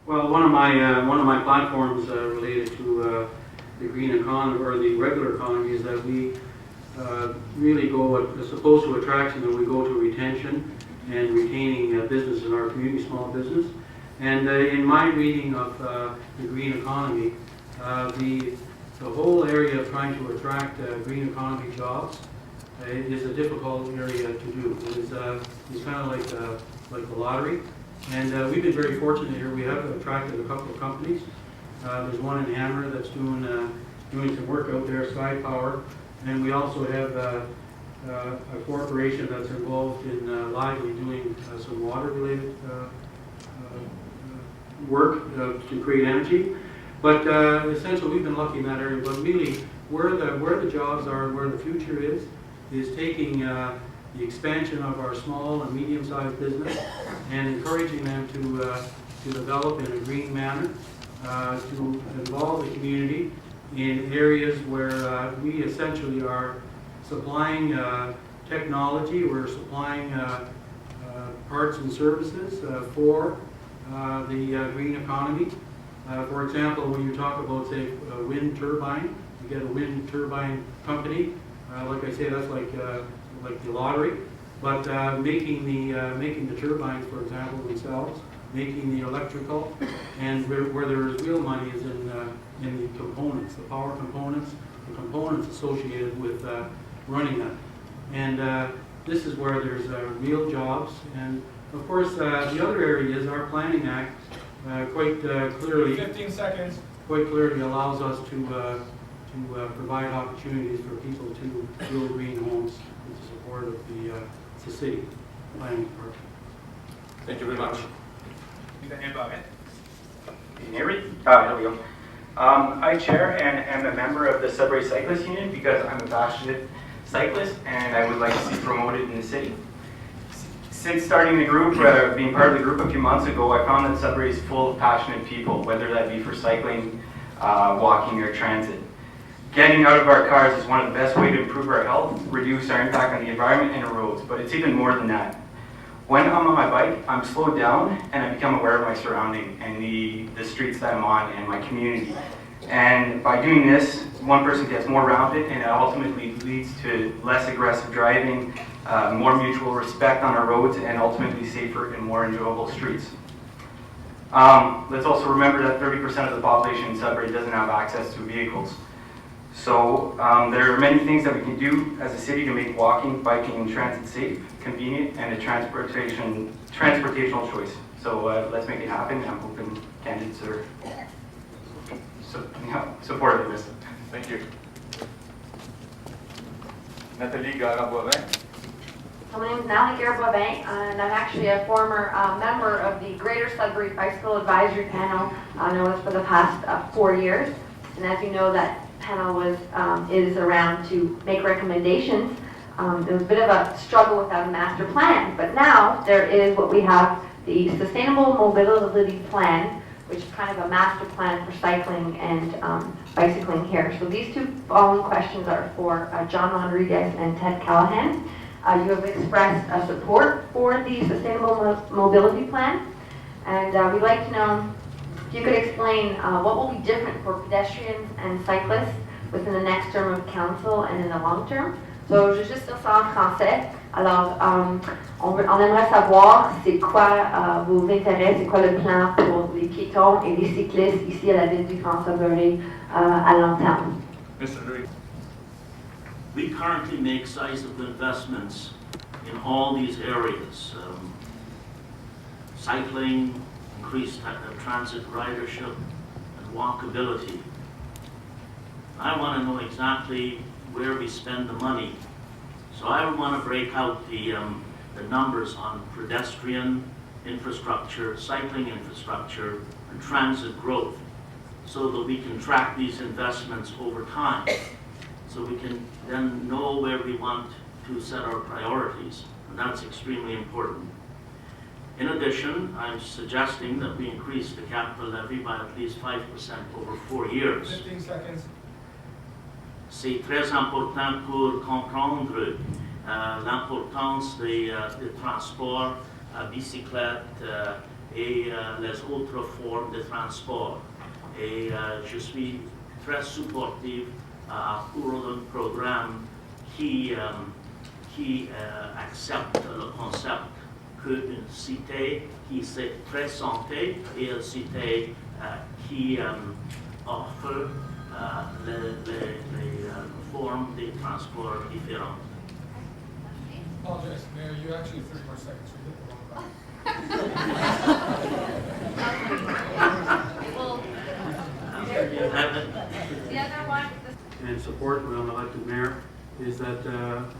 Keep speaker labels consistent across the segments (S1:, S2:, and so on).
S1: Well, one of my platforms related to the green economy or the regular economy is that we really go as opposed to attraction, that we go to retention and retaining business in our community, small business. And in my reading of the green economy, the whole area of trying to attract green economy jobs is a difficult area to do. It's kind of like the lottery. And we've been very fortunate here. We have attracted a couple of companies. There's one in Hammer that's doing some work out there, Sky Power. And we also have a corporation that's involved in Lively doing some water-related work to create energy. But essentially, we've been lucky in that area. But really, where the jobs are, where the future is taking the expansion of our small and medium-sized business and encouraging them to develop in a green manner, to involve the community in areas where we essentially are supplying technology, we're supplying parts and services for the green economy. For example, when you talk about, say, a wind turbine, you get a wind turbine company. Like I say, that's like the lottery. But making the turbines, for example, themselves, making the electrical, and where there is real money is in the components, the power components, the components associated with running that. And this is where there's real jobs. And of course, the other area is our Planning Act quite clearly.
S2: 15 seconds.
S1: Quite clearly allows us to provide opportunities for people to build green homes with the support of the city planning department.
S3: Thank you very much.
S2: Can
S4: you hear me? There we go. I chair and am a member of the Sudbury Cyclist Union because I'm a passionate cyclist and I would like to see promoted in the city. Since starting the group, being part of the group a few months ago, I found that Sudbury is full of passionate people, whether that be for cycling, walking, or transit. Getting out of our cars is one of the best ways to improve our health, reduce our impact on the environment and our roads, but it's even more than that. When I'm on my bike, I'm slowed down and I become aware of my surrounding and the streets that I'm on and my community. And by doing this, one person gets more rounded and it ultimately leads to less aggressive driving, more mutual respect on our roads, and ultimately safer and more enjoyable streets. Let's also remember that 30% of the population in Sudbury doesn't have access to vehicles. So there are many things that we can do as a city to make walking, biking, and transit safe, convenient, and a transportational choice. So let's make it happen. I'm hoping candidates are supportive of this.
S3: Thank you. Nathalie Gara-Boivin.
S5: So my name is Natalie Gara-Boivin, and I'm actually a former member of the Greater Sudbury Bicycle Advisory Panel, known as for the past 4 years. And as you know, that panel is around to make recommendations. There was a bit of a struggle without a master plan, but now there is what we have, the Sustainable Mobility Plan, which is kind of a master plan for cycling and bicycling here. So these two following questions are for John Rodriguez and Ted Callahan. You have expressed support for the Sustainable Mobility Plan, and we'd like to know if you could explain what will be different for pedestrians and cyclists within the next term of council and in the long term. So, je vais juste dire ça en français. Alors, on aimerait savoir c'est quoi vos intérêts, c'est quoi le plan pour les piétons et les cyclistes ici à la ville du Grand Sudbury à long terme.
S3: Mr. Louis.
S6: We currently make sizable investments in all these areas. Cycling, increased transit ridership, and walkability. I want to know exactly where we spend the money. So I would want to break out the numbers on pedestrian infrastructure, cycling infrastructure, and transit growth so that we can track these investments over time. So we can then know where we want to set our priorities, and that's extremely important. In addition, I'm suggesting that we increase the capital levy by at least 5% over 4 years.
S2: 15 seconds.
S6: C'est très important pour comprendre l'importance des transports à bicyclette et les autres formes de transport. Et je suis très supportif pour un programme qui accepte le concept qu'une cité qui s'est présentée et une cité qui offre les formes de transport différentes.
S2: Apologize, Mayor, you actually 30 more seconds. You hit the wrong button.
S5: Well, the other one,
S1: And support when I'm elected mayor is that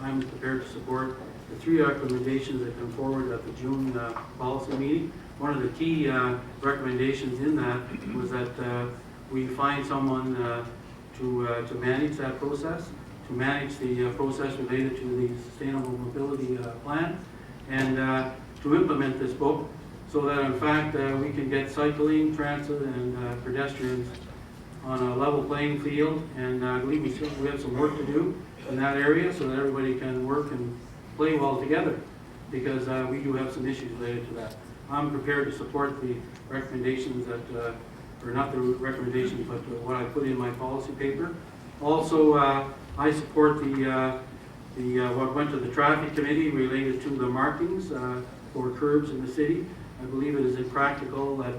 S1: I'm prepared to support the 3 recommendations that come forward at the June policy meeting. One of the key recommendations in that was that we find someone to manage that process, to manage the process related to the Sustainable Mobility Plan, and to implement this book so that in fact we can get cycling, transit, and pedestrians on a level playing field. And I believe we have some work to do in that area so that everybody can work and play well together, because we do have some issues related to that. I'm prepared to support the recommendations that, or not the recommendations, but what I put in my policy paper. Also, I support what went to the traffic committee related to the markings for curbs in the city. I believe it is impractical that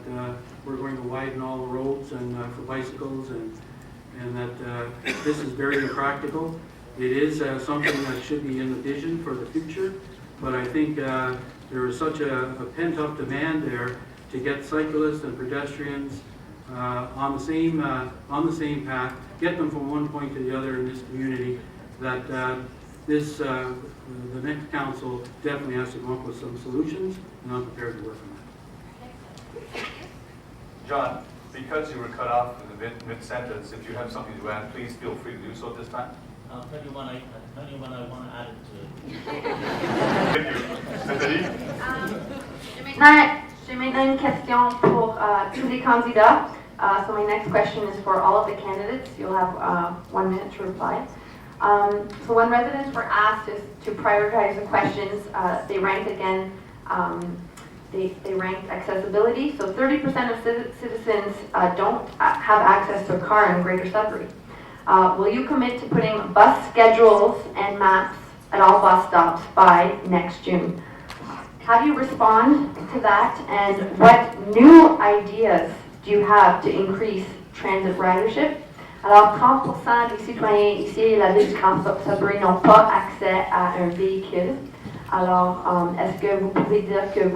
S1: we're going to widen all the roads and for bicycles, and that this is very impractical. It is something that should be in the vision for the future, but I think there is such a pent-up demand there to get cyclists and pedestrians on the same path, get them from one point to the other in this community, that the next council definitely has to come up with some solutions, and I'm prepared to work on that.
S3: John, because you were cut off in the mid-sentence, if you have something to add, please feel free to do so at this time.
S6: I'll tell you when I want to add it to.
S3: Thank you. Nathalie?
S5: J'ai maintenant une question pour tous les candidats. So my next question is for all of the candidates. You'll have 1 minute to reply. So when residents were asked to prioritize the questions, they ranked again. They ranked accessibility. So 30% of citizens don't have access to a car in Greater Sudbury. Will you commit to putting bus schedules and maps at all bus stops by next June? How do you respond to that, and what new ideas do you have to increase transit ridership? Alors, 30% des citoyens ici et la ville du Grand Sudbury n'ont pas accès à un véhicule. Alors, est-ce que vous pouvez dire que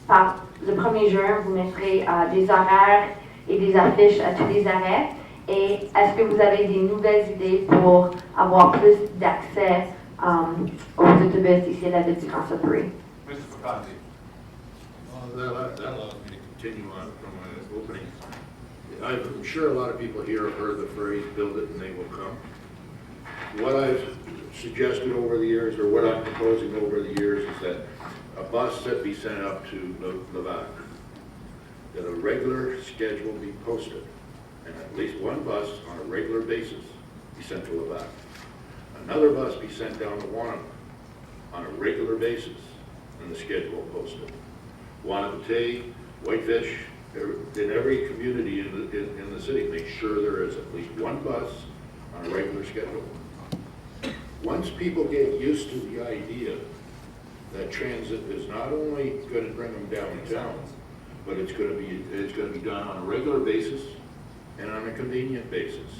S5: par le 1er juin, vous mettrez des horaires et des affiches à tous les arrêts? Et est-ce que vous avez des nouvelles idées pour avoir plus d'accès aux autobus ici à la ville du Grand Sudbury?
S3: Mr. Fakanzi.
S7: That allows me to continue on from my opening. I'm sure a lot of people here have heard the phrase, build it and they will come. What I've suggested over the years, or what I'm proposing over the years, is that a bus that be sent up to Levac, that a regular schedule be posted, and at least one bus on a regular basis be sent to Levac. Another bus be sent down to Wanama on a regular basis, and the schedule posted. Wanapatay, Whitefish, in every community in the city, make sure there is at least one bus on a regular schedule. Once people get used to the idea that transit is not only going to bring them downtown, but it's going to be done on a regular basis and on a convenient basis.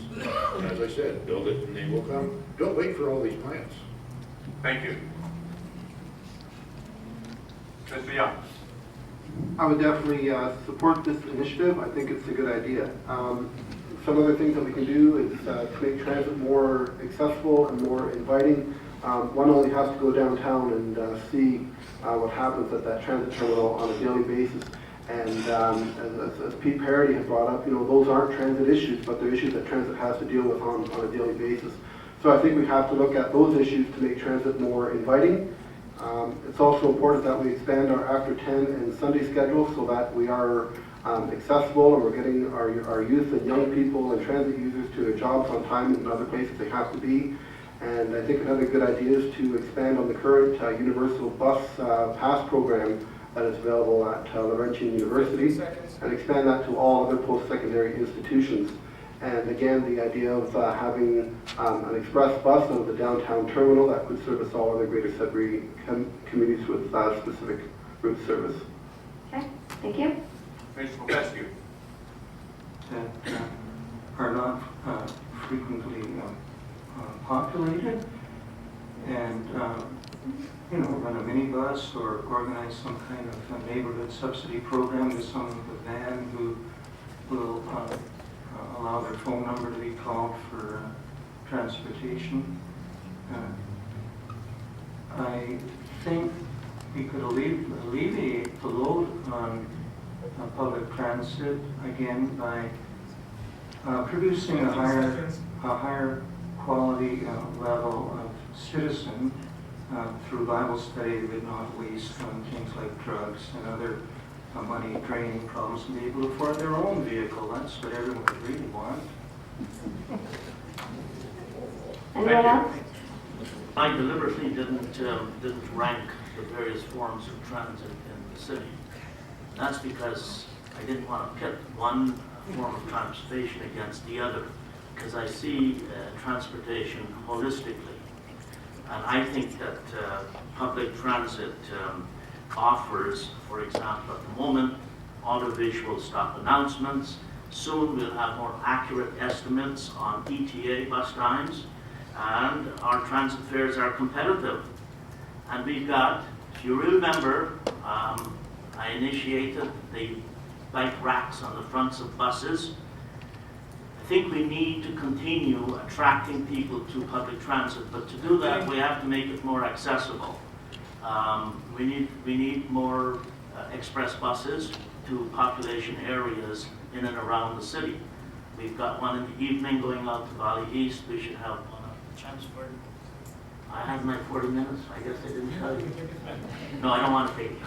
S7: And as I said, build it and they will come. Don't wait for all these plans.
S3: Thank you. Mr. Young?
S8: I would definitely support this initiative. I think it's a good idea. Some other things that we can do is to make transit more accessible and more inviting. One only has to go downtown and see what happens at that transit terminal on a daily basis. And as Pete Parody has brought up, those aren't transit issues, but they're issues that transit has to deal with on a daily basis. So I think we have to look at those issues to make transit more inviting. It's also important that we expand our after 10 and Sunday schedule so that we are accessible and we're getting our youth and young people and transit users to their jobs on time in other places they have to be. And I think another good idea is to expand on the current universal bus pass program that is available at Laurentian University,
S2: Seconds.
S8: and expand that to all other post-secondary institutions. And again, the idea of having an express bus out of the downtown terminal that could service all other Greater Sudbury communities with specific route service.
S5: Okay, thank you.
S3: Commissioner Popescu.
S9: That are not frequently populated, and run a minibus or organize some kind of a neighborhood subsidy program with someone with a van who will allow their phone number to be called for transportation. I think we could alleviate the load on public transit again by producing a higher quality level of citizen through Bible study that would not waste on things like drugs and other money draining problems, and be able to afford their own vehicle. That's what everyone would really want.
S5: Anyone else?
S6: I deliberately didn't rank the various forms of transit in the city. That's because I didn't want to pit one form of transportation against the other, because I see transportation holistically. And I think that public transit offers, for example, at the moment, audiovisual stop announcements. Soon we'll have more accurate estimates on ETA bus times, and our transit fares are competitive. And we've got, if you remember, I initiated the bike racks on the fronts of buses. I think we need to continue attracting people to public transit, but to do that, we have to make it more accessible. We need more express buses to population areas in and around the city. We've got one in the evening going out to Valley East. We should have one at Chelmsford. I had my 40 minutes. I guess I didn't tell you. No, I don't want to take it.